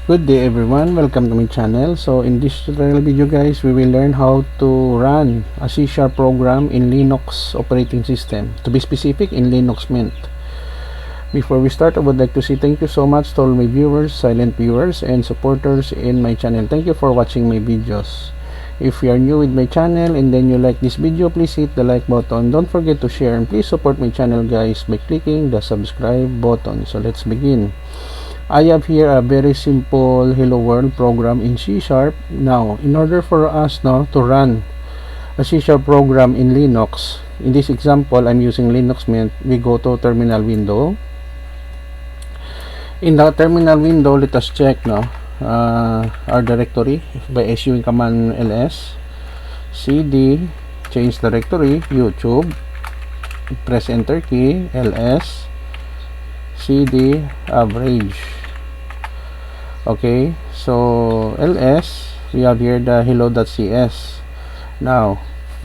Good day everyone, welcome to my channel. So in this tutorial video guys, we will learn how to run a C# program in Linux operating system. To be specific, in Linux Mint. Before we start, I would like to say thank you so much to all my viewers, silent viewers, and supporters in my channel. Thank you for watching my videos. If you are new with my channel and then you like this video, please hit the like button. Don't forget to share and please support my channel guys by clicking the subscribe button. So let's begin. I have here a very simple Hello World program in C#. Now, in order for us now to run a C# program in Linux, in this example, I'm using Linux Mint. We go to terminal window. In the terminal window, let us check our directory by issuing command ls cd change directory YouTube, press enter key, ls cd average. Okay, so ls, we have here the hello.cs. Now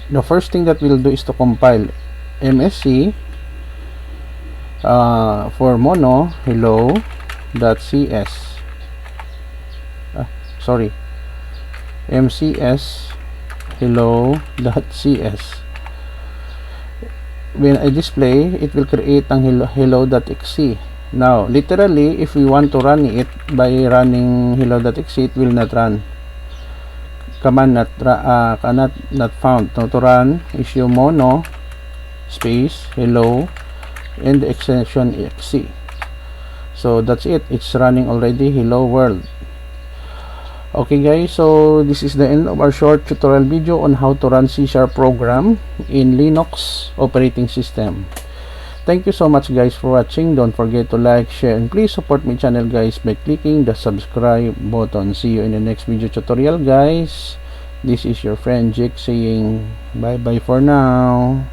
the first thing that we'll do is to compile msc for mono hello.cs, mcs hello.cs. When I display, it will create ang hello.exe. Now, literally, if we want to run it by running hello.exe, it will not run. Command not found. Now, to run, issue mono space hello and the extension exe. So that's it. It's running already hello world. Okay guys, so this is the end of our short tutorial video on how to run C# program in Linux operating system. Thank you so much guys for watching. Don't forget to like, share, and please support my channel guys by clicking the subscribe button. See you in the next video tutorial guys. This is your friend Jake saying bye bye for now.